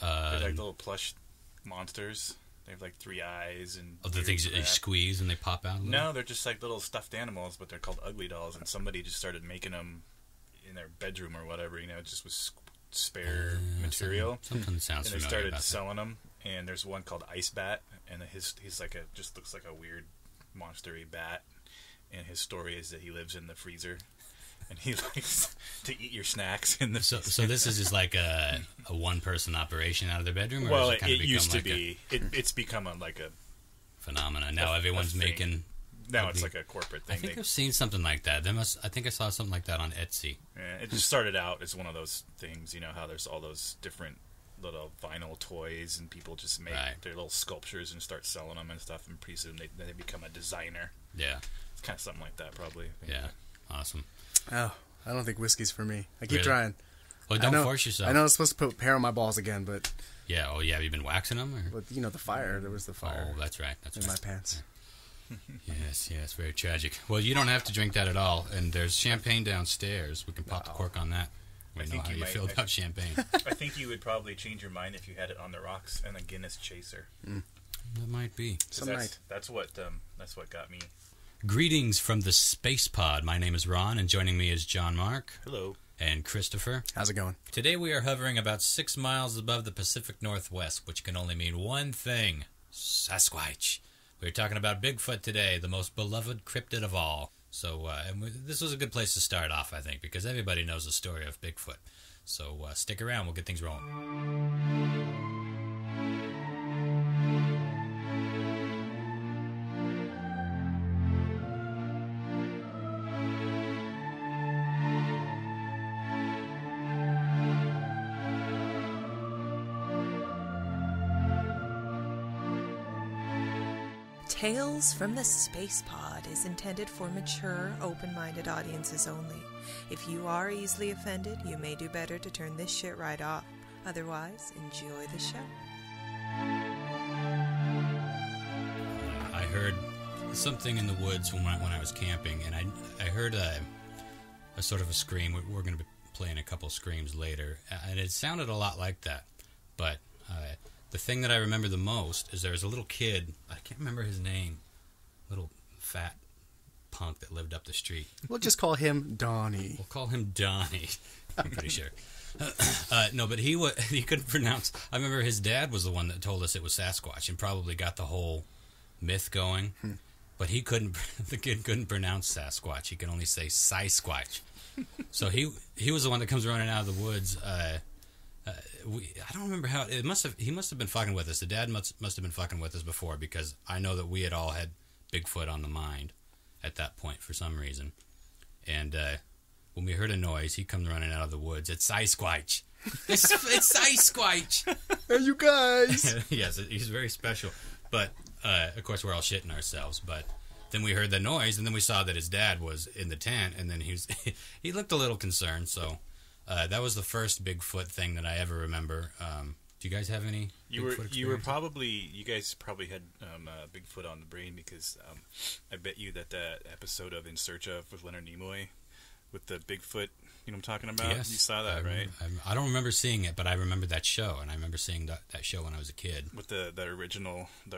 They're like little plush monsters. They have like 3 eyes and... Oh, the things that you squeeze and they pop out? No, they're just like little stuffed animals, but they're called ugly dolls, and somebody just started making them in their bedroom or whatever, just with spare material. Something sounds familiar. And they started about selling them, and there's one called Ice Bat, and he's like just looks like a weird monstery bat, and his story is that he lives in the freezer. And he likes to eat your snacks in the freezer. So this is just like a one-person operation out of their bedroom? Or Well, it used to be. It's become like a phenomenon. Now everyone's making... Now it's like a corporate thing. I think I've seen something like that. I think I saw something like that on Etsy. Yeah, it just started out as one of those things, how there's all those different little vinyl toys, and people just make their little sculptures and start selling them and stuff, and pretty soon they become a designer. Yeah. It's kind of something like that, probably. Yeah. Awesome. Oh, I don't think whiskey's for me. I keep trying. Well, don't force yourself. I know I was supposed to put hair on my balls again, but... Yeah, have you been waxing them? Or? But, the fire. There was the fire. Oh, that's right. In my pants. Yes, very tragic. Well, you don't have to drink that at all, and there's champagne downstairs. We can pop the cork on that. I know how you feel about champagne. I think you would probably change your mind if you had it on the rocks and a Guinness chaser. That might be. That's what got me. Greetings from the Spacepod. My name is Ron, and joining me is John Mark. Hello. And Christopher. How's it going? Today we are hovering about 6 miles above the Pacific Northwest, which can only mean one thing: Sasquatch. We're talking about Bigfoot today, the most beloved cryptid of all. So this was a good place to start off, I think, because everybody knows the story of Bigfoot. So stick around, we'll get things rolling. Tales from the Spacepod is intended for mature, open-minded audiences only. If you are easily offended, you may do better to turn this shit right off. Otherwise, enjoy the show. I heard something in the woods when I was camping, and I heard a sort of a scream. We're going to be playing a couple screams later, and it sounded a lot like that, but... the thing that I remember the most is there was a little kid, I can't remember his name, little fat punk that lived up the street. We'll just call him Donnie. We'll call him Donnie, I'm pretty sure. No, but he couldn't pronounce. I remember his dad was the one that told us it was Sasquatch and probably got the whole myth going. But the kid couldn't pronounce Sasquatch. He could only say Sasquatch. So he was the one that comes running out of the woods. I don't remember how he must have been fucking with us. The dad must have been fucking with us before, because I know that we had all had Bigfoot on the mind at that point for some reason. And when we heard a noise, he comes running out of the woods. It's Sasquatch. It's Sasquatch. Hey, you guys. Yes, he's very special. But of course, we're all shitting ourselves. But then we heard the noise, and then we saw that his dad was in the tent, and then he looked a little concerned. So. That was the first Bigfoot thing that I ever remember. Do you guys have any? You guys probably had Bigfoot on the brain, because I bet you that episode of In Search of with Leonard Nimoy with the Bigfoot, you know what I'm talking about? Yes, you saw that, right? I don't remember seeing it, but I remember that show, and I remember seeing that show when I was a kid. With the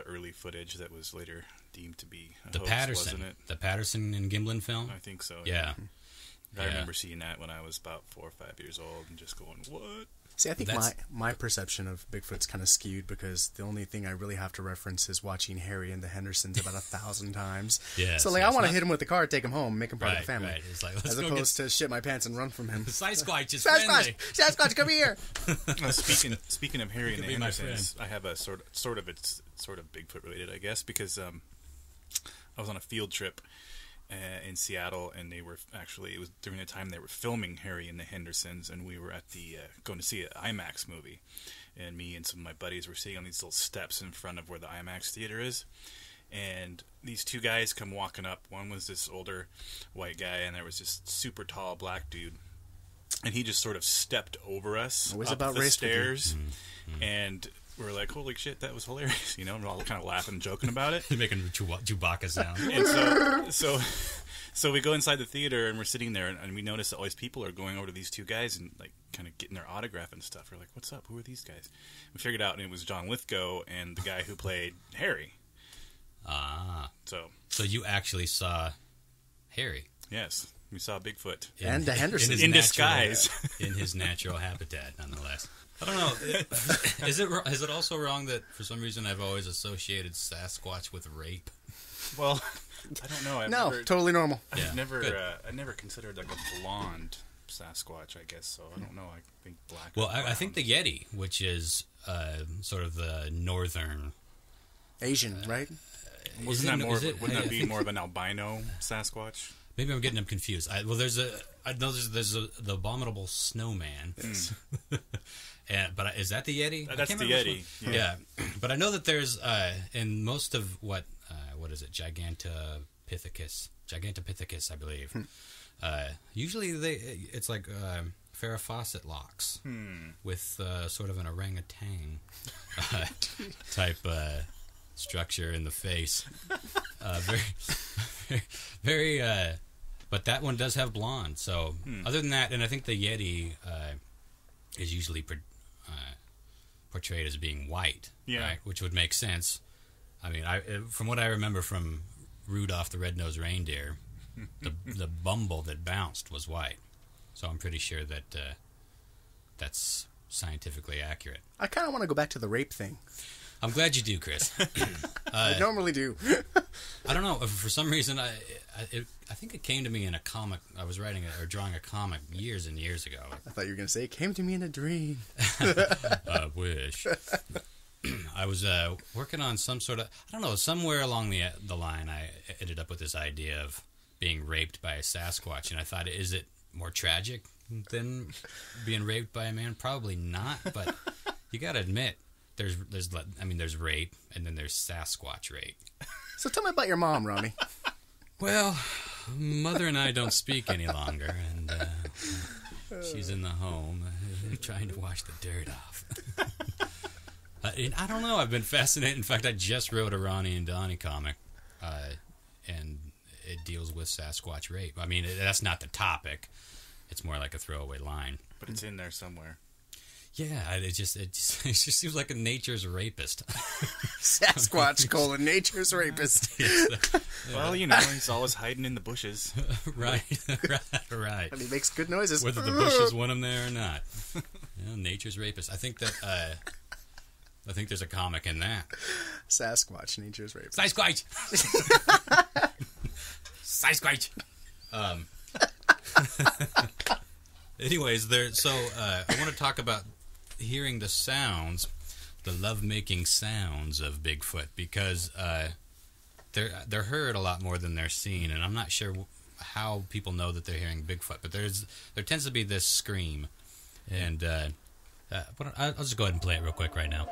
early footage that was later deemed to be a the hoax, Patterson, wasn't it? The Patterson and Gimlin film. I think so. Yeah. I remember seeing that when I was about 4 or 5 years old and just going, what? See, I think my perception of Bigfoot's kind of skewed, because the only thing I really have to reference is watching Harry and the Hendersons about 1,000 times. Yeah. So, I want to hit him with the car, take him home, make him part of the family. Right. It's like, as opposed to shit my pants and run from him. Sasquatch is friendly. Sasquatch, come here. Speaking of Harry and the Hendersons, I have a sort of Bigfoot related, I guess, because I was on a field trip in Seattle, and it was during the time they were filming Harry and the Hendersons, and we were at the going to see an IMAX movie, and me and some of my buddies were sitting on these little steps in front of where the IMAX theater is, and these 2 guys come walking up. One was this older white guy, and there was this super tall black dude, and he just sort of stepped over us up the stairs, and we're like, holy shit, that was hilarious, you know, and we're all kind of laughing and joking about it. Making a Chewbacca sound. And so we go inside the theater, and we're sitting there, and we notice that all these people are going over to these two guys and like kind of getting their autograph and stuff. We're like, what's up? Who are these guys? We figured out, and it was John Lithgow and the guy who played Harry. Ah. So you actually saw Harry. Yes, we saw Bigfoot. And the Henderson. In disguise. In his natural habitat, nonetheless. I don't know. Is it also wrong that for some reason I've always associated Sasquatch with rape? Well, I don't know. Totally normal. I never considered like a blonde Sasquatch, I guess, so I don't know. I think black. Well, I think the Yeti, which is sort of the northern... Asian, right? Wouldn't that be more of an albino Sasquatch? Maybe I'm getting them confused. I know there's the abominable snowman. But is that the Yeti? That's the Yeti. Yeah. But I know that there's in most of what is it? Gigantopithecus, I believe. Usually it's like Farrah Fawcett locks with sort of an orangutan type structure in the face. Very, but that one does have blonde. So other than that, and I think the Yeti is usually portrayed as being white, right? Which would make sense. I mean, from what I remember from Rudolph the Red-Nosed Reindeer, the bumble that bounced was white. So I'm pretty sure that that's scientifically accurate. I kind of want to go back to the rape thing. I'm glad you do, Chris. I normally do. I don't know. For some reason, I think it came to me in a comic. I was writing or drawing a comic years and years ago. I thought you were going to say, it came to me in a dream. I wish. I was working on some sort of, I don't know, somewhere along the line, I ended up with this idea of being raped by a Sasquatch. And I thought, is it more tragic than being raped by a man? Probably not. But you got to admit, there's rape, and then there's Sasquatch rape. So tell me about your mom, Ronnie. Well, Mother and I don't speak any longer, and she's in the home trying to wash the dirt off. And I don't know. I've been fascinated. In fact, I just wrote a Ronnie and Donnie comic, and it deals with Sasquatch rape. I mean, that's not the topic. It's more like a throwaway line. But it's in there somewhere. Yeah, it just seems like a nature's rapist. Sasquatch : nature's rapist. Well, you know, he's always hiding in the bushes. Right. And he makes good noises. Whether the bushes want him there or not. Nature's rapist. I think that I think there's a comic in that. Sasquatch : nature's rapist. Sasquatch. Sasquatch. Anyways, I want to talk about hearing the sounds, the lovemaking sounds of Bigfoot, because they're heard a lot more than they're seen, and I'm not sure how people know that they're hearing Bigfoot, but there tends to be this scream, and I'll just go ahead and play it real quick right now.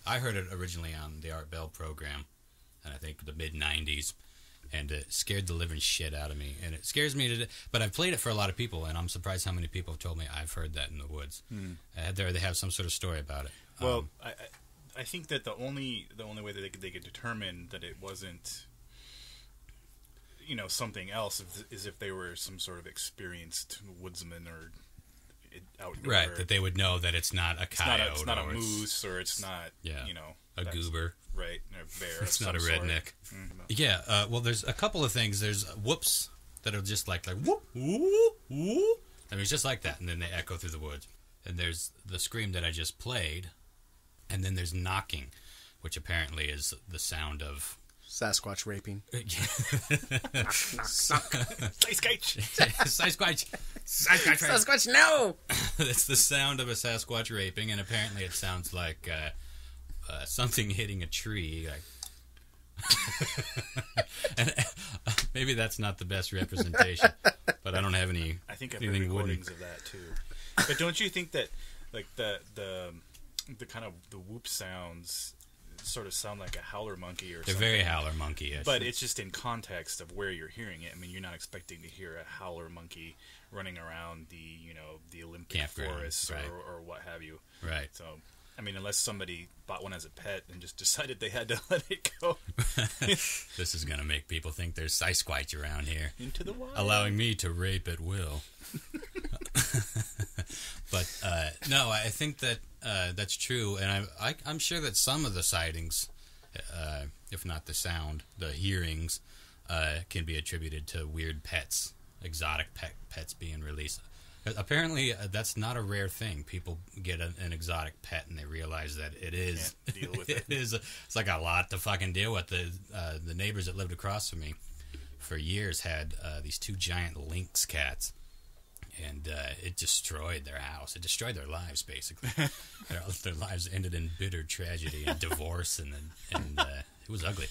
I heard it originally on the Art Bell program, and I think the mid-'90s, and it scared the living shit out of me. And it scares me to but I've played it for a lot of people, and I'm surprised how many people have told me I've heard that in the woods. They have some sort of story about it. Well, I think that the only way that they could determine that it wasn't, you know, something else is if they were some sort of experienced woodsman or outdoor. Right, that they would know that it's not a coyote. It's not a moose, or it's not, you know, a goober. Right, or a bear. It's not a redneck. Mm-hmm. Yeah, well, there's a couple of things. There's whoops that are just like whoop, whoop, whoop. I mean, it's just like that, and then they echo through the woods. And there's the scream that I just played, and then there's knocking, which apparently is the sound of Sasquatch raping. Sasquatch, no! It's the sound of a Sasquatch raping, and apparently it sounds like something hitting a tree. And maybe that's not the best representation, but I don't have any. I think I've heard recordings of that too. But don't you think that, like the the whoop sounds sort of sound like a howler monkey or They're something. very howler monkey-ish. But it's just in context of where you're hearing it. I mean, you're not expecting to hear a howler monkey running around the Olympic Campground, forests right. or what have you. Right. So, I mean, unless somebody bought one as a pet and just decided they had to let it go. This is going to make people think there's Sasquatch around here. Into the wild. Allowing me to rape at will. But, no, I think that that's true. And I'm sure that some of the sightings, if not the sound, the hearings, can be attributed to weird pets, exotic pets being released. Apparently, that's not a rare thing. People get an exotic pet and they realize that it is. Can't deal with it. It's like a lot to fucking deal with. The neighbors that lived across from me for years had these 2 giant lynx cats, and it destroyed their house. It destroyed their lives, basically. Their lives ended in bitter tragedy and divorce, and it was ugly.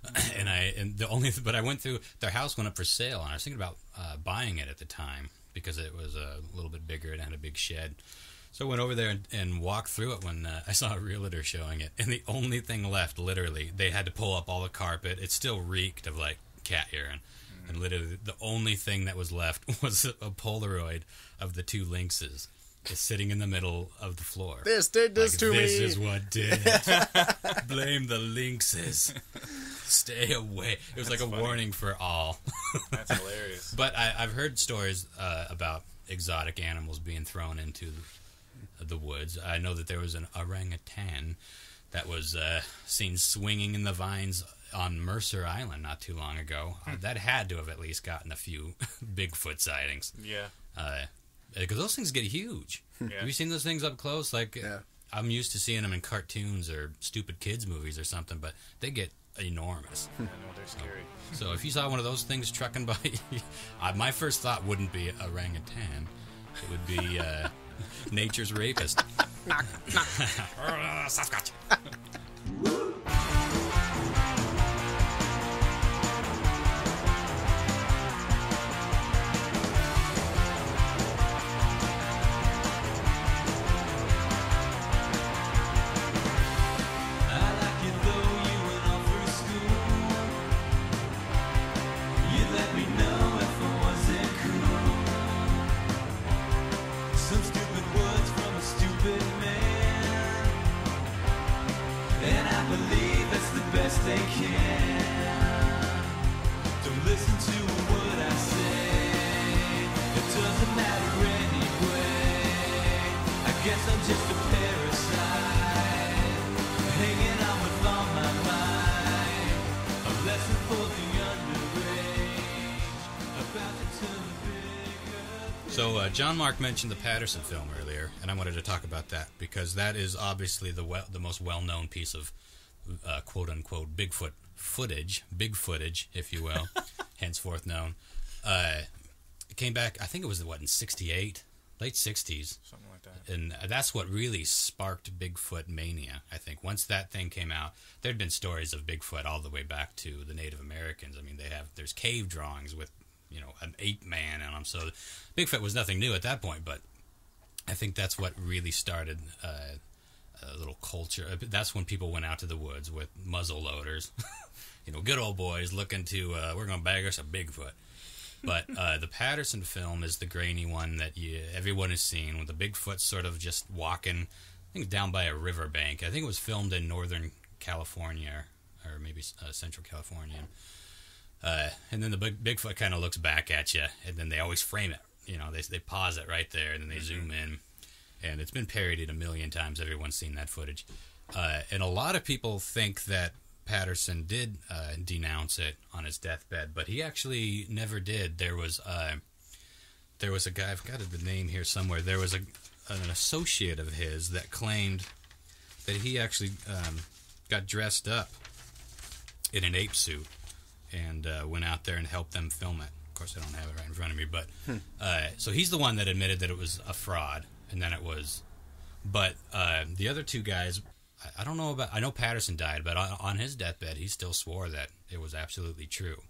But I went through their house, went up for sale, and I was thinking about buying it at the time, because it was a little bit bigger. It had a big shed. So I went over there and walked through it when I saw a realtor showing it. And the only thing left, literally, they had to pull up all the carpet. It still reeked of, like, cat urine. And literally, the only thing that was left was a Polaroid of the 2 lynxes just sitting in the middle of the floor. This did this to me. This is what did it. Blame the lynxes. Stay away. It was like a warning for all. That's hilarious. But I've heard stories about exotic animals being thrown into the woods. I know that there was an orangutan that was seen swinging in the vines on Mercer Island not too long ago. That had to have at least gotten a few Bigfoot sightings. Yeah. Because those things get huge. Yeah. Have you seen those things up close? Like, Yeah. I'm used to seeing them in cartoons or stupid kids movies or something, but they get enormous. I know, they're scary. So if you saw one of those things trucking by, my first thought wouldn't be orangutan. It would be nature's rapist. Sasquatch. They can. Don't listen to what I say. It doesn't matter anyway. I guess I'm just a parasite, hanging out with on my mind. A lesson for the underage, about to turn bigger. So John Mark mentioned the Patterson film earlier, and I wanted to talk about that because that is obviously the most well-known piece of quote-unquote Bigfoot footage, big footage, if you will, henceforth known. It came back, I think it was, in 68? Late 60s. Something like that. And that's what really sparked Bigfoot mania, I think. Once that thing came out, there'd been stories of Bigfoot all the way back to the Native Americans. I mean, there's cave drawings with, an ape man in them. So Bigfoot was nothing new at that point, but I think that's what really started a little culture. That's when people went out to the woods with muzzle loaders. Good old boys looking to, we're going to bag us a Bigfoot. But the Patterson film is the grainy one that everyone has seen, with the Bigfoot sort of just walking, I think, down by a riverbank. I think it was filmed in Northern California, or maybe Central California. And then the Bigfoot kind of looks back at you, and then they always frame it. They pause it right there, and then they zoom in. And it's been parodied a million times. Everyone's seen that footage. And a lot of people think that Patterson did denounce it on his deathbed, but he actually never did. There was a guy, I've got the name here somewhere. There was an associate of his that claimed that he actually got dressed up in an ape suit and went out there and helped them film it. Of course, I don't have it right in front of me, but so he's the one that admitted that it was a fraud, and then it was. But the other two guys, I don't know about. I know Patterson died, but on his deathbed, he still swore that it was absolutely true,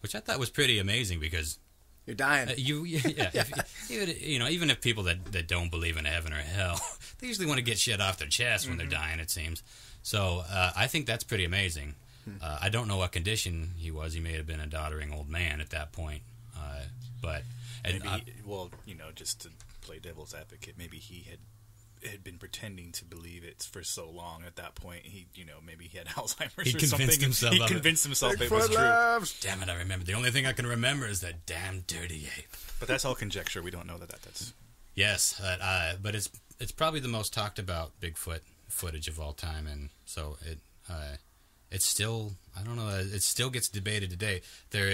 which I thought was pretty amazing because You're dying. Even if people that don't believe in heaven or hell, they usually want to get shit off their chest when they're dying, it seems. So I think that's pretty amazing. I don't know what condition he was. He may have been a doddering old man at that point. Just to play devil's advocate, maybe he had been pretending to believe it for so long. At that point, maybe he had Alzheimer's or something. He convinced himself it was true. Damn it, I remember. The only thing I can remember is that damn dirty ape. But that's all conjecture. We don't know that's... Yes, but it's probably the most talked about Bigfoot footage of all time, and so it's still, I don't know, it still gets debated today. There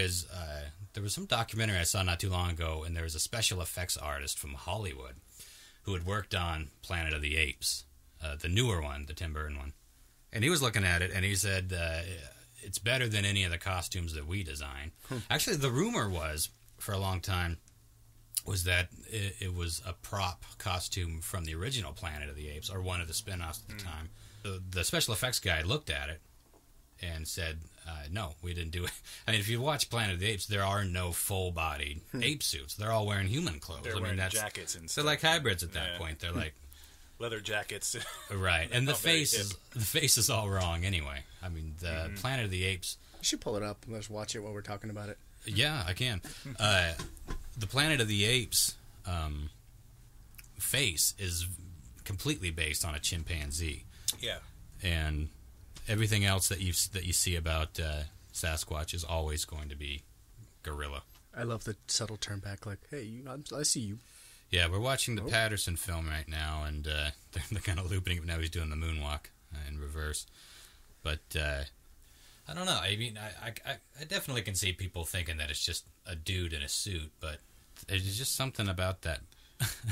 was some documentary I saw not too long ago, and there was a special effects artist from Hollywood who had worked on Planet of the Apes, the newer one, the Tim Burton one. And he was looking at it, and he said, it's better than any of the costumes that we design. Actually, the rumor was, for a long time, was that it was a prop costume from the original Planet of the Apes, or one of the spin-offs at the time. The special effects guy looked at it and said, no, we didn't do it. I mean, if you watch Planet of the Apes, there are no full-bodied ape suits. They're all wearing human clothes. They're wearing jackets and stuff. They're like hybrids at that point. They're like... leather jackets. Right, and the face is all wrong anyway. I mean, the Planet of the Apes... You should pull it up and let's watch it while we're talking about it. Yeah, I can. The Planet of the Apes face is completely based on a chimpanzee. Yeah. And everything else that you see about Sasquatch is always going to be gorilla. I love the subtle turn back, like, hey, I see you. Yeah, we're watching the Patterson film right now, and they're kind of looping it. Now he's doing the moonwalk in reverse. But I don't know. I mean, I definitely can see people thinking that it's just a dude in a suit, but there's just something about that.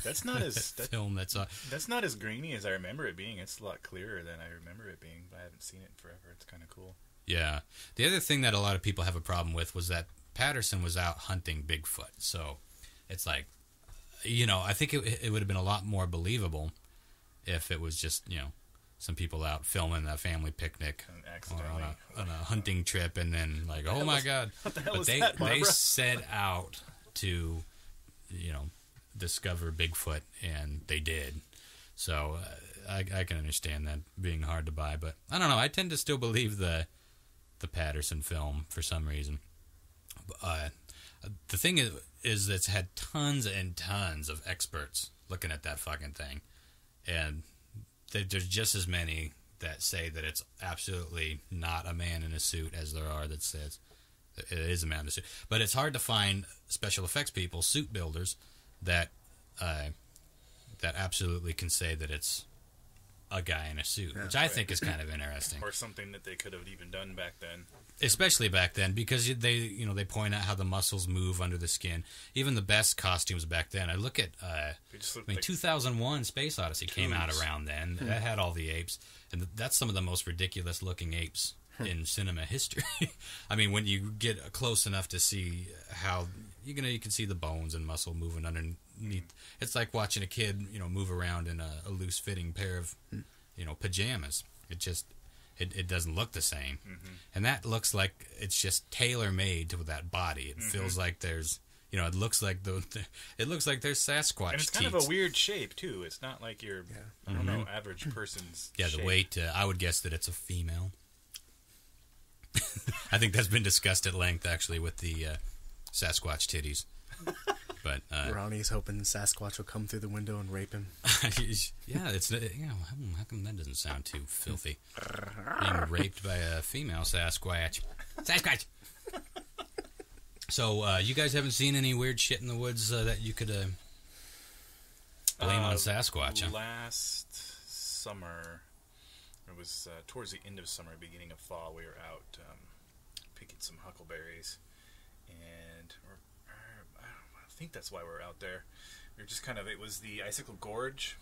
That's not as film. That's not as grainy as I remember it being. It's a lot clearer than I remember it being. But I haven't seen it in forever. It's kind of cool. Yeah. The other thing that a lot of people have a problem with was that Patterson was out hunting Bigfoot. So it's like, I think it would have been a lot more believable if it was just, some people out filming a family picnic or on a hunting trip, and then like, oh my God. What the hell but is that, Barbara? They set out to, discover Bigfoot, and they did. So I can understand that being hard to buy, but I don't know. I tend to still believe the Patterson film for some reason. The thing is it's had tons and tons of experts looking at that fucking thing, and there's just as many that say that it's absolutely not a man in a suit as there are that says it is a man in a suit. But it's hard to find special effects people, suit builders, that absolutely can say that it's a guy in a suit, which I think is kind of interesting. Or something that they could have even done back then. Especially back then, because they point out how the muscles move under the skin. Even the best costumes back then. I look at 2001 Space Odyssey came out around then. That had all the apes, and that's some of the most ridiculous looking apes in cinema history. I mean, when you get close enough to see how you can see the bones and muscle moving underneath. It's like watching a kid move around in a loose fitting pair of pajamas. It doesn't look the same, and that looks like it's just tailor made to that body. It feels like there's it looks like there's Sasquatch. And it's kind of a weird shape too. It's not like your I don't know, average person's shape. The weight. I would guess that it's a female. I think that's been discussed at length actually with the Sasquatch titties. But Ronnie's hoping Sasquatch will come through the window and rape him. Yeah, it's how come that doesn't sound too filthy? Being raped by a female Sasquatch. Sasquatch. So you guys haven't seen any weird shit in the woods that you could blame on Sasquatch? Huh? Last summer, it was towards the end of summer, beginning of fall. We were out picking some huckleberries, and I think that's why we're out there. We were just it was the Icicle Gorge.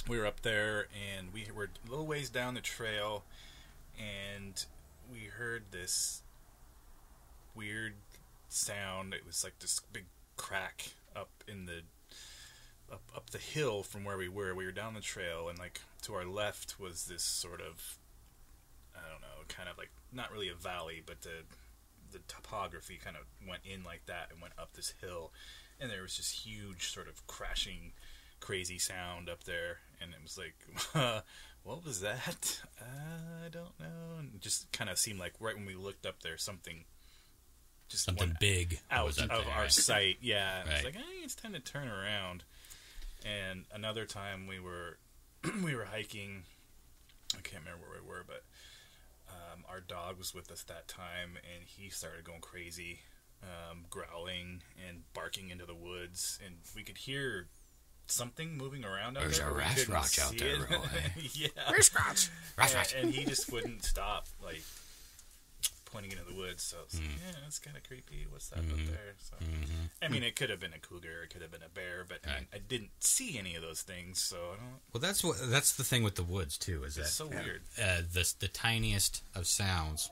We were up there, and we were a little ways down the trail, and we heard this weird sound. It was like this big crack up in the up the hill from where we were. We were down the trail, and like to our left was this sort of, I don't know, kind of like not really a valley, but the topography kind of went in like that and went up this hill, and there was this huge sort of crashing, crazy sound up there, and it was like, what was that? I don't know. And it just kind of seemed like right when we looked up there, something big out was up of there, our right? sight. Yeah, it was Right. like, hey, it's time to turn around. And another time we were hiking. I can't remember where we were, but our dog was with us that time, and he started going crazy, growling and barking into the woods, and we could hear something moving around out There's there. a but we couldn't Rascroch out see there, it. Roy. Yeah. And he just wouldn't stop, like, pointing into the woods. So I was like, yeah, that's kind of creepy. What's that up there? So, I mean, it could have been a cougar, it could have been a bear, but I mean, I didn't see any of those things, so I don't. Well, that's the thing with the woods too. Is It's that so weird. the tiniest of sounds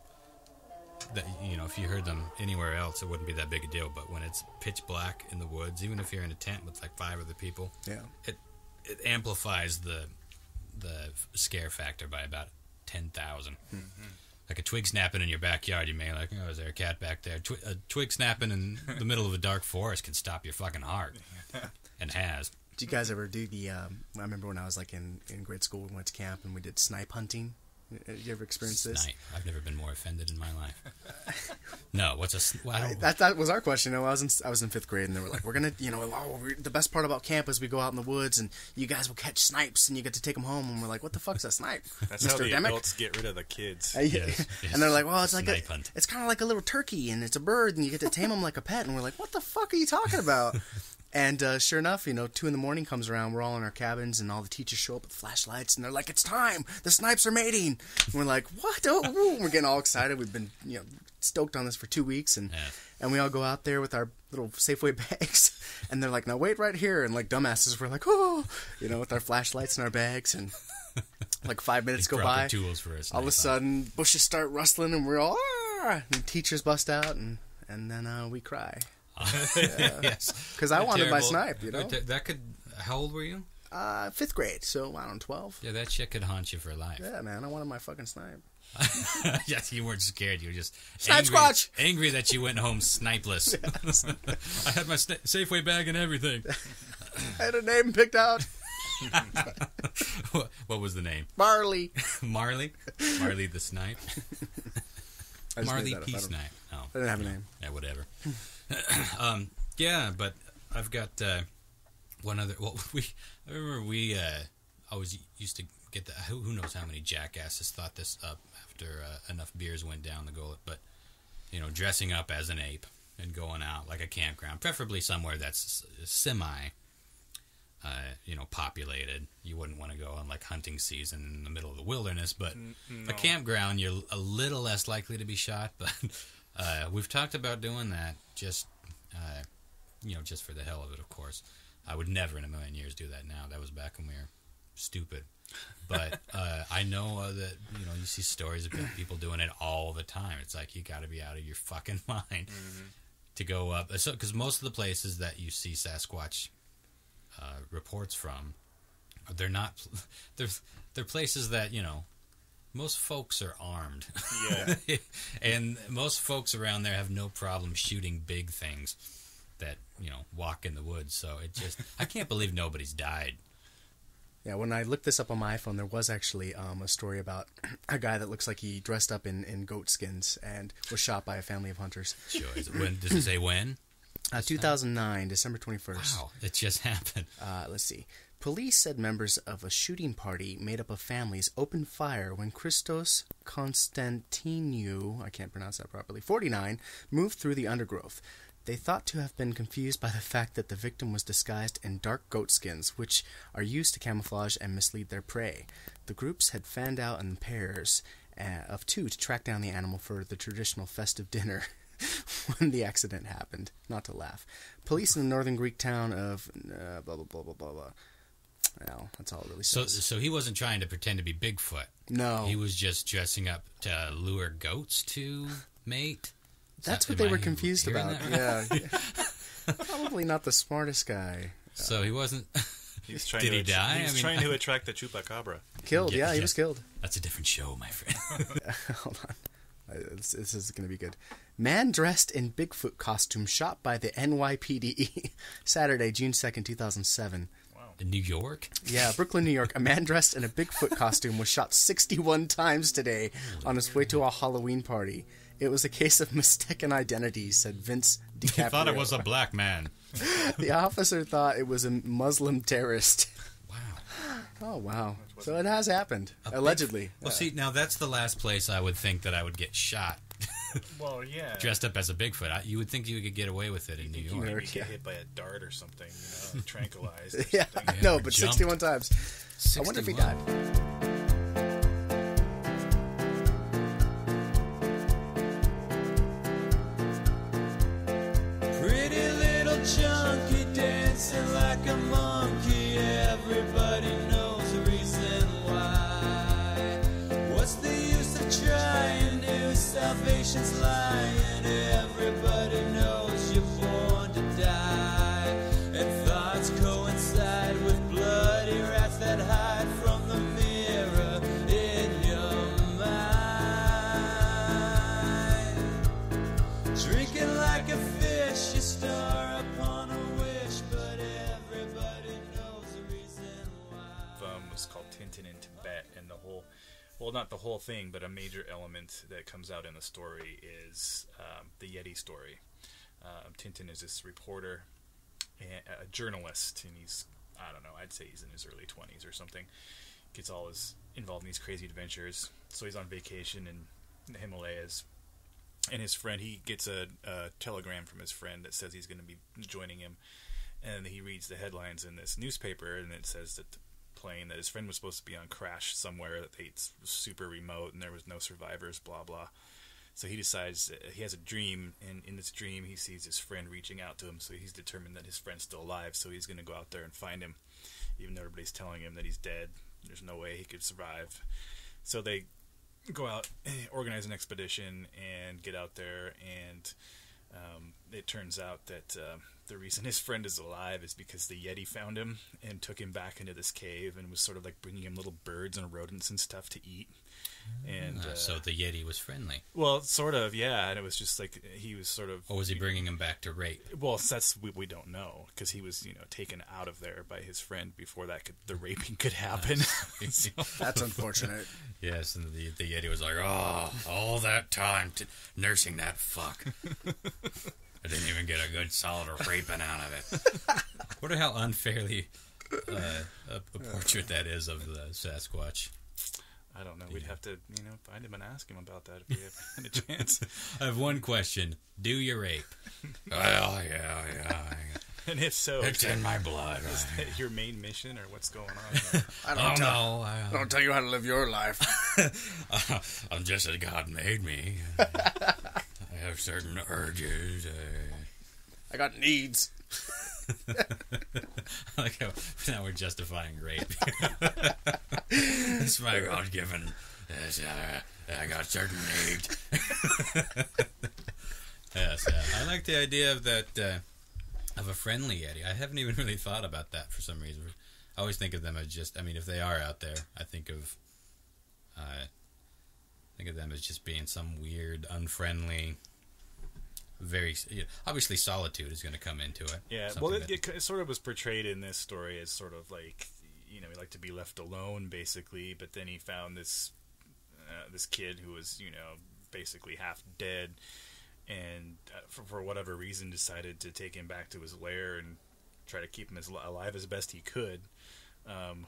that, you know, if you heard them anywhere else, it wouldn't be that big a deal. But when it's pitch black in the woods, even if you're in a tent with like 5 other people, it amplifies the scare factor by about 10,000. Like a twig snapping in your backyard, you may like, oh, is there a cat back there? A twig snapping in the middle of a dark forest can stop your fucking heart, and has. Do you guys ever do the? I remember when I was like in grade school, we went to camp and we did snipe hunting. Did you ever experience this? Snipe. I've never been more offended in my life. No, what's a That was our question. You know, I was in 5th grade, and they were like, "We're gonna, you know, the best part about camp is we go out in the woods, and you guys will catch snipes, and you get to take them home." And we're like, "What the fuck's a snipe?" That's how the adults get rid of the kids. Yes. And they're like, "Well, it's like Snipe hunt. it's kind of like a little turkey, and it's a bird, and you get to tame them like a pet." And we're like, "What the fuck are you talking about?" And sure enough, you know, 2 a.m. comes around. We're all in our cabins, and all the teachers show up with flashlights, and they're like, "It's time! The snipes are mating!" And we're like, "What?" Oh, we're getting all excited. We've been, you know, stoked on this for 2 weeks, and we all go out there with our little Safeway bags, and they're like, "Now wait right here," and like dumbasses, we're like, "Oh," you know, with our flashlights in our bags, and like 5 minutes go by. Tools for us. All of a sudden, bushes start rustling, and we're all, "Ah!" And teachers bust out, and then we cry. Yes, because I wanted my terrible. snipe, you know. That could. How old were you? 5th grade, so I don't know, 12. Yeah, that shit could haunt you for life. Yeah, man, I wanted my fucking snipe. Yes, you weren't scared. You were just Snipe squatch! angry that you went home snipeless. I had my Safeway bag and everything. I had a name picked out. What was the name? Marley. Marley the snipe. I just Marley made that up. P. I don't- Snipe. Oh, I didn't have a name. yeah, whatever. Yeah, but I've got one other. Well, I remember we always used to get the. Who knows how many jackasses thought this up after enough beers went down the gullet, but you know, dressing up as an ape and going out like a campground, preferably somewhere that's semi, populated. You wouldn't want to go on like hunting season in the middle of the wilderness, but a campground, you're a little less likely to be shot. But we've talked about doing that just for the hell of it, of course. I would never in a million years do that now. That was back when we were stupid. But I know that, you see stories of people doing it all the time. It's like, you got to be out of your fucking mind to go up. Because most of the places that you see Sasquatch reports from, they're not, they're places that, most folks are armed. Yeah. And most folks around there have no problem shooting big things that, walk in the woods. So it just, I can't believe nobody's died. Yeah, when I looked this up on my iPhone, there was actually a story about a guy that looks like he dressed up in goat skins and was shot by a family of hunters. Sure. Does it say when? 2009, December 21st. Wow, it just happened. Let's see. Police said members of a shooting party made up of families opened fire when Christos Constantiniou, I can't pronounce that properly, 49, moved through the undergrowth. They thought to have been confused by the fact that the victim was disguised in dark goat skins, which are used to camouflage and mislead their prey. The groups had fanned out in pairs of 2 to track down the animal for the traditional festive dinner when the accident happened. Not to laugh. Police in the northern Greek town of blah, blah, blah, blah, blah, blah. Well, that's all it really says. So he wasn't trying to pretend to be Bigfoot. No. He was just dressing up to lure goats to mate. That's what they were confused about. Yeah. Probably not the smartest guy. So he wasn't. He's trying Did to he die? He's trying to attract the chupacabra. Killed, yeah, he was killed. That's a different show, my friend. Hold on. This is going to be good. Man dressed in Bigfoot costume shot by the NYPD. Saturday, June 2nd, 2007. In New York? Yeah, Brooklyn, New York. A man dressed in a Bigfoot costume was shot 61 times today on his way to a Halloween party. It was a case of mistaken identity, said Vince DiCaprio. I thought it was a black man. The officer thought it was a Muslim terrorist. Wow. Oh, wow. So it has happened, allegedly. Well, see, now that's the last place I would think that I would get shot. Well, yeah. Dressed up as a Bigfoot. You would think you could get away with it in New York. Maybe get hit by a dart or something, tranquilized. Or Yeah, something. I know, or but jumped. 61 times. I wonder if he 61. died. Pretty little chunky dancing like a monkey. Everybody knows the reason why. What's the use of trying to? Salvation's lying. Everybody knows you're born to die. And thoughts coincide with bloody rats that hide from the mirror in your mind. Drinking like a fish, you star upon a wish, but everybody knows the reason why. Was called Tintin in Tibet, and the whole, well, not the whole thing, but a major element that comes out in the story is the Yeti story. Tintin is this reporter, a journalist, and he's, I don't know, I'd say he's in his early 20s or something. Gets all his involved in these crazy adventures. So he's on vacation in the Himalayas, and his friend, he gets a telegram from his friend that says he's going to be joining him, and he reads the headlines in this newspaper, and it says that the plane that his friend was supposed to be on crashed somewhere that it's super remote and there was no survivors, blah blah. So he decides, he has a dream, and in this dream he sees his friend reaching out to him, so he's determined that his friend's still alive, so he's going to go out there and find him, even though everybody's telling him that he's dead. There's no way he could survive. So they go out, organize an expedition, and get out there, and it turns out that the reason his friend is alive is because the Yeti found him and took him back into this cave and was sort of like bringing him little birds and rodents and stuff to eat. And So the Yeti was friendly. well, sort of, yeah. And it was just like he was sort of. Or was he bringing him back to rape? Well, that's we don't know, because he was taken out of there by his friend before the raping could happen. So, That's unfortunate. Yes, and the Yeti was like, oh, all that time nursing that fuck. I didn't even get a good solid raping out of it. Wonder how unfairly a portrait that is of the Sasquatch. I don't know. We'd have to find him and ask him about that if we ever had a chance. I have one question. Do you rape? Well, yeah. And if so, It's in my blood. is that your main mission, or what's going on? I I don't tell you how to live your life. I'm just as God made me. I have certain urges. I got needs. I like how now we're justifying rape. It's my God-given. I got certain needs. Yes, I like the idea of that of a friendly Yeti. I haven't even really thought about that for some reason. I always think of them as just. I mean, if they are out there, I think of them as just being some weird, unfriendly. Very obviously, solitude is going to come into it. Yeah, well, it sort of was portrayed in this story as sort of like he liked to be left alone, basically. But then he found this kid who was basically half dead, and for whatever reason decided to take him back to his lair and try to keep him alive as best he could.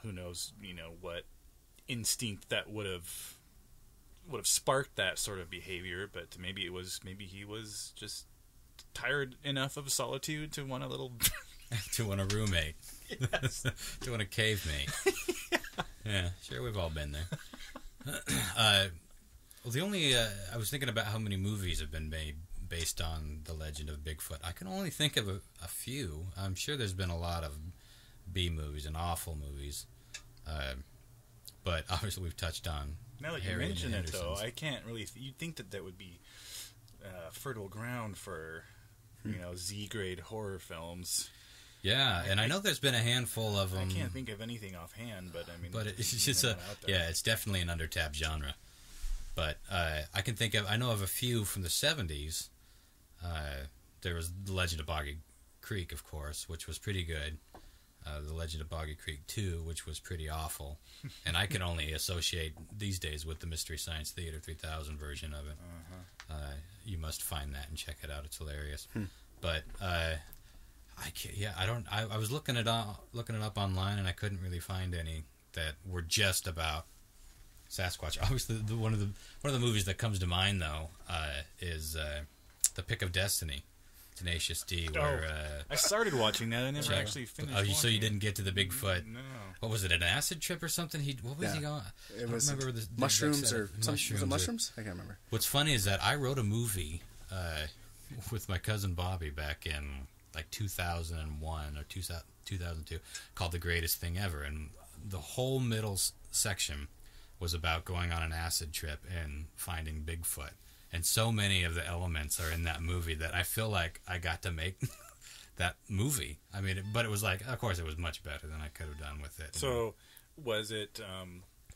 Who knows, what instinct that would have sparked that sort of behavior, but maybe he was just tired enough of solitude to want a little to want a roommate. Yes. To want a cave mate. Yeah, sure, we've all been there. Well, the only I was thinking about how many movies have been made based on the legend of Bigfoot. I can only think of a few. I'm sure there's been a lot of B movies and awful movies, but obviously we've touched on. Now that you mention it, though, I can't really. You'd think that would be fertile ground for, Z-grade horror films. Yeah, and I know there's been a handful of them. I can't think of anything offhand, but I mean, but it's just it's definitely an under-tapped genre. But I know of a few from the 70s. There was The Legend of Boggy Creek, of course, which was pretty good. The Legend of Boggy Creek 2, which was pretty awful. And I can only associate these days with the Mystery Science Theater 3000 version of it. You must find that and check it out. It's hilarious. But I was looking it up online, and I couldn't really find any that were just about Sasquatch. Obviously, one of the movies that comes to mind though is The Pick of Destiny. Tenacious D. Where, I started watching that. I never actually finished. Oh, so you didn't get to the Bigfoot? No. What was it? An acid trip or something? What was he on? It was remember mushrooms or mushrooms. Was it mushrooms? I can't remember. What's funny is that I wrote a movie with my cousin Bobby back in like 2001 or 2002 called The Greatest Thing Ever, and the whole middle section was about going on an acid trip and finding Bigfoot. And so many of the elements are in that movie that I feel like I got to make that movie. I mean, but it was like, of course, it was much better than I could have done with it. So, was it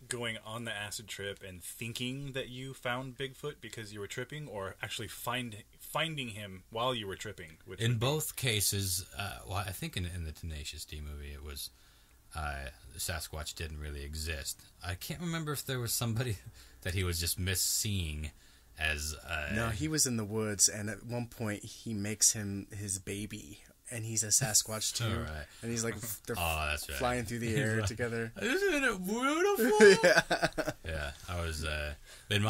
going on the acid trip and thinking that you found Bigfoot because you were tripping, or actually finding him while you were tripping? In both cases, well, I think in the Tenacious D movie, it was Sasquatch didn't really exist. I can't remember if there was somebody that he was just misseeing. No, he was in the woods, and at one point he makes him his baby, and he's a Sasquatch too. Right. And he's like, they're that's right. flying through the air together. Isn't it beautiful? Yeah. Yeah, I was in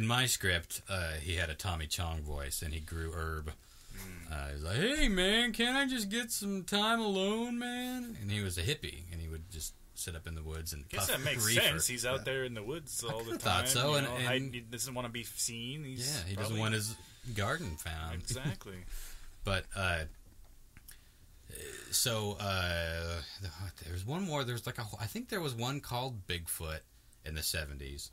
my script. He had a Tommy Chong voice, and he grew herb. He was like, "Hey man, can't I just get some time alone, man?" And he was a hippie, and he would just sit up in the woods and puff I guess that makes reefer. sense. He's out there in the woods all the time. Thought so, and he doesn't want to be seen. He doesn't want his garden found. Exactly. But there's one more. There's like I think there was one called Bigfoot in the 70s.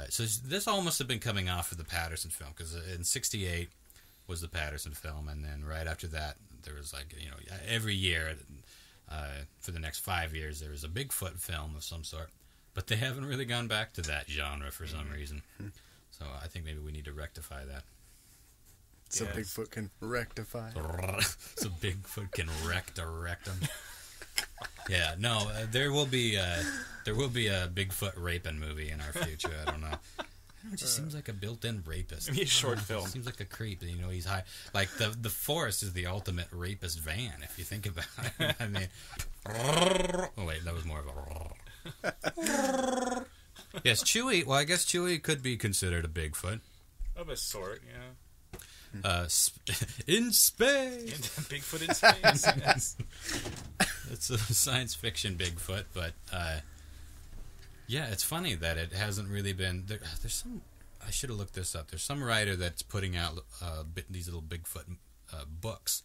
So this all must have been coming off of the Patterson film, because in '68 was the Patterson film, and then right after that there was like every year. For the next 5 years, there was a Bigfoot film of some sort, but they haven't really gone back to that genre for some reason. So I think maybe we need to rectify that. So Bigfoot can rectify. So Bigfoot can rectum. Yeah, no, there will be a Bigfoot raping movie in our future. I don't know. It just seems like a built-in rapist. Maybe a short film. Seems like a creep. He's high. Like the forest is the ultimate rapist van, if you think about it. I mean, oh wait, that was more of a. Yes, Chewie. Well, I guess Chewie could be considered a Bigfoot. Of a sort, yeah. In space. Bigfoot in space. Yes. It's a science fiction Bigfoot, but. Yeah, it's funny that it hasn't really been. There's some. I should have looked this up. There's some writer that's putting out these little Bigfoot books,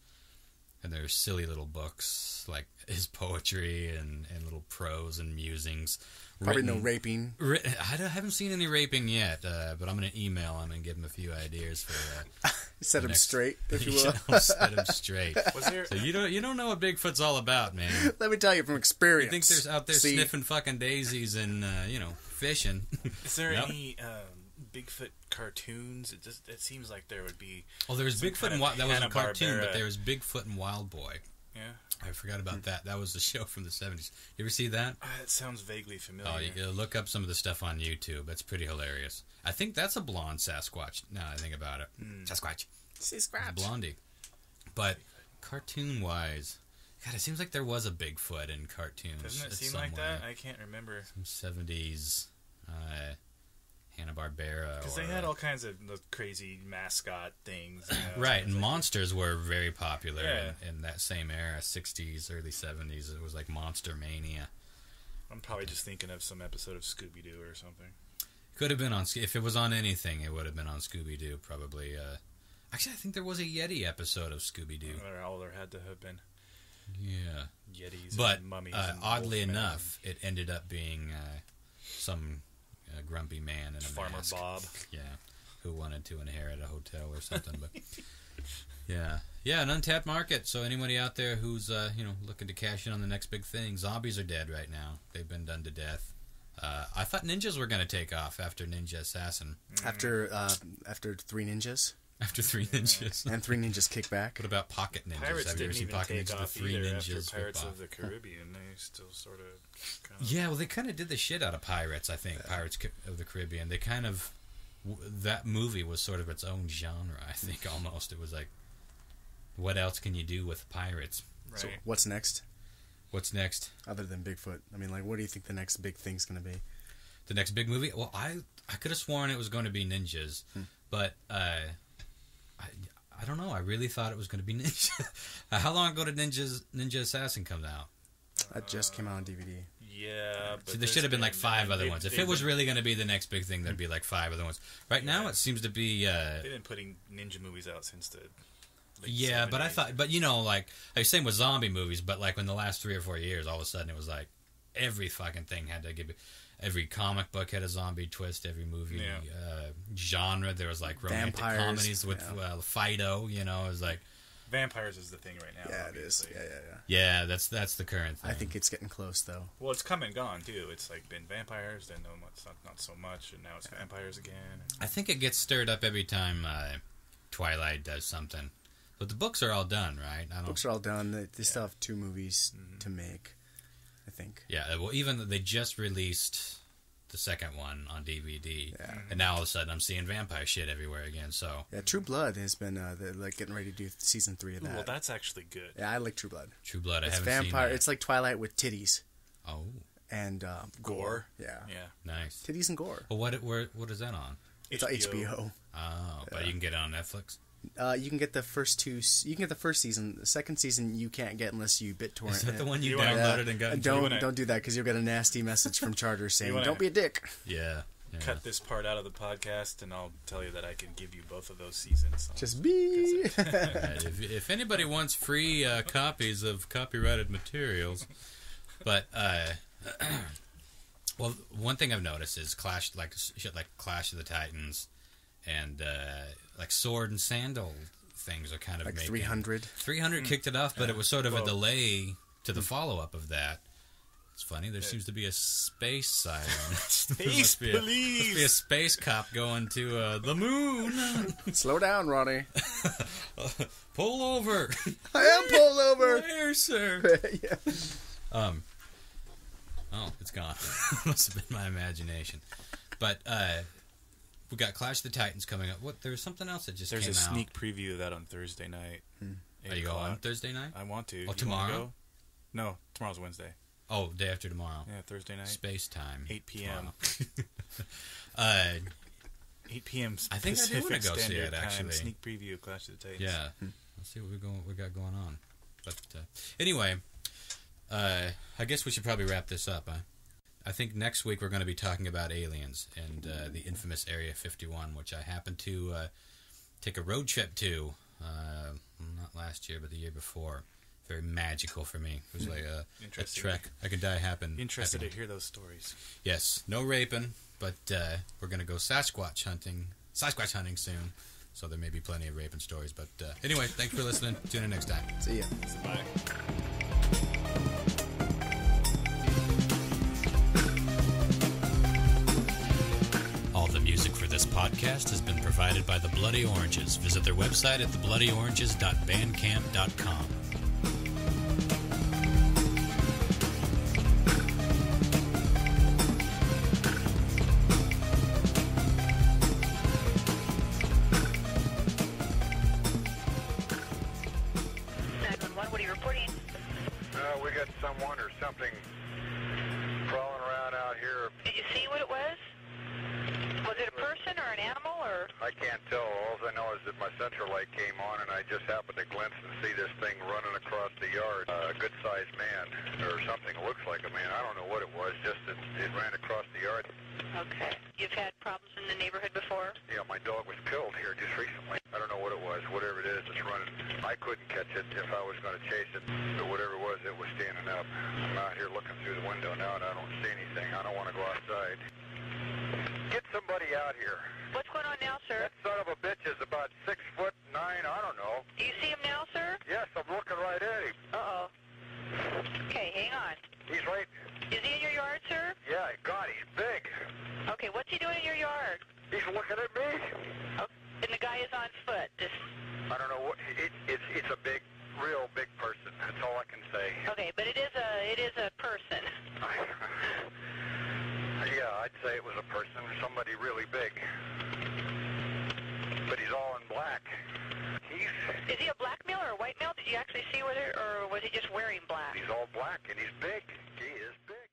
and they're silly little books like his poetry and little prose and musings. Probably no raping. I haven't seen any raping yet, but I'm going to email him and give him a few ideas for. Set him straight, if you will. Set him straight. So you don't know what Bigfoot's all about, man. Let me tell you from experience. You think there's out there sniffing fucking daisies and fishing? Is there any Bigfoot cartoons? It seems like there would be. Oh, there was Bigfoot and that was a cartoon, but there was Bigfoot and Wild Boy. Yeah. I forgot about that. That was the show from the 70s. You ever see that? It sounds vaguely familiar. Oh, you gotta look up some of the stuff on YouTube. That's pretty hilarious. I think that's a blonde Sasquatch, now that I think about it. Sasquatch. Blondie. But cartoon-wise, God, it seems like there was a Bigfoot in cartoons. Doesn't it seem like that? I can't remember. Some 70s Hanna-Barbera. Because they had all kinds of crazy mascot things. Right, and monsters were very popular in that same era, 60s, early 70s. It was like Monster Mania. I'm probably just thinking of some episode of Scooby-Doo or something. Could have been on... If it was on anything, it would have been on Scooby-Doo, probably. Actually, I think there was a Yeti episode of Scooby-Doo. All there had to have been. Yeah. Yetis and mummies. But oddly enough, it ended up being some grumpy man in a Farmer mask. Bob. Yeah. Who wanted to inherit a hotel or something. But yeah, an untapped market. So anybody out there who's looking to cash in on the next big thing, zombies are dead right now. They've been done to death. I thought ninjas were going to take off after Ninja Assassin. After 3 ninjas. After 3 ninjas. And 3 ninjas kick back. What about Pocket Ninjas? Pirates Have you ever didn't seen even Pocket take Ninjas? The off 3 either ninjas. after Pirates rip-off. of the Caribbean. They still sort of... kind of... Yeah, well, they kind of did the shit out of Pirates, I think. Pirates of the Caribbean. They kind of... that movie was sort of its own genre, I think, almost. It was like, what else can you do with pirates? Right. So what's next? What's next? Other than Bigfoot. I mean, like, what do you think the next big thing's going to be? The next big movie? Well, I could have sworn it was going to be ninjas, but I don't know. I really thought it was going to be ninja. How long ago did Ninja Assassin come out? That just came out on DVD. Yeah, but So there should have been like 5 other ones. If it was really going to be the next big thing, there'd be like 5 other ones. Right now, it seems to be. They've been putting ninja movies out since the. Yeah, but I thought, but you know, like I was saying with zombie movies, but like in the last 3 or 4 years, all of a sudden it was like every fucking thing had to give. Every comic book had a zombie twist. Every movie genre, there was like romantic Vampires, comedies with Fido. You know, it was like vampires is the thing right now. Yeah, obviously. it is. Yeah. yeah, that's the current thing. I think it's getting close, though. Well, it's come and gone too. It's like been vampires, then not so much, and now it's vampires again. I think it gets stirred up every time Twilight does something. But the books are all done, right? Books are all done. They still have 2 movies to make, I think. Yeah, well, even they just released the second one on DVD, and now all of a sudden I'm seeing vampire shit everywhere again. So yeah, True Blood has been they're like getting ready to do season 3 of that. Well, that's actually good. Yeah, I like True Blood. True Blood, It's I haven't vampire. seen that. It's like Twilight with titties Oh, and gore. Yeah, nice. titties and gore. Well, what is that on? It's on HBO. Oh, but you can get it on Netflix. You can get the first 2. You can get the first season. The second season you can't get unless you BitTorrent. Is that the one you wanna- downloaded and got? Don't do that because you'll get a nasty message from Charter saying wanna- "Don't be a dick." Yeah. Cut this part out of the podcast, and I'll tell you that I can give you both of those seasons. Just be. Right, if anybody wants free copies of copyrighted materials, but well, one thing I've noticed is Clash of the Titans and like Sword and Sandal things are kind of Like making 300. 300 kicked it off, but it was sort of a delay to the follow-up of that. It's funny, there seems to be a space siren. Space Must be a space cop going to the moon. Slow down, Ronnie. Pull over. I am pulled over. Where, sir? Yeah. Oh, it's gone. Must have been my imagination. But we got Clash of the Titans coming up. What? There's something else that just There's came a out. sneak preview of that on Thursday night. Are you going on Thursday night? I want to. Oh, You wanna tomorrow? go? No, tomorrow's Wednesday. Oh, day after tomorrow. Yeah, Thursday night. Space time. 8 p.m. 8 p.m. I think I do Pacific wanna go see Standard it, Time, actually. Sneak preview of Clash of the Titans. Yeah. Let's see what we got going on. But anyway, I guess we should probably wrap this up. I think next week we're going to be talking about aliens and the infamous Area 51, which I happened to take a road trip to, not last year, but the year before. Very magical for me. It was like a trek. I could die happen. Interested to hear those stories. Yes, no raping, but we're going to go Sasquatch hunting soon. So there may be plenty of raping stories. But anyway, thanks for listening. Tune in next time. See ya. Bye. All the music for this podcast has been provided by the Bloody Oranges. Visit their website at thebloodyoranges.bandcamp.com. What are you reporting? We got someone or something crawling around out here. Did you see what it was? Was it a person or an animal or? I can't tell. All I know is that my central light came on and I just happened to glimpse and see this thing running across the yard. A good-sized man or something. It looks like a man. I don't know what it was. Just that it ran across the yard. Okay. You've had problems in the neighborhood before? Yeah, my dog was killed here just recently. I don't know what it was. Whatever it is, it's running. I couldn't catch it if I was going to chase it. But whatever it was standing up. I'm out here looking through the window now and I don't see anything. I don't want to go outside. Get somebody out here. What's going on now, sir? That son of a bitch is about 6'9". I don't know. Do you see him now, sir? Yes, I'm looking right at him. Uh-oh. Okay, hang on. He's right. Is he in your yard, sir? Yeah, God, he's big. Okay, what's he doing in your yard? He's looking at me. Oh, and the guy is on foot. I don't know what. It's a big, real big person. That's all I can say. Okay, but it is a person. Yeah, I'd say it was a person, somebody really big. But he's all in black. Is he a black male or a white male? Did you actually see whether, or was he just wearing black? He's all black and he's big. He is big.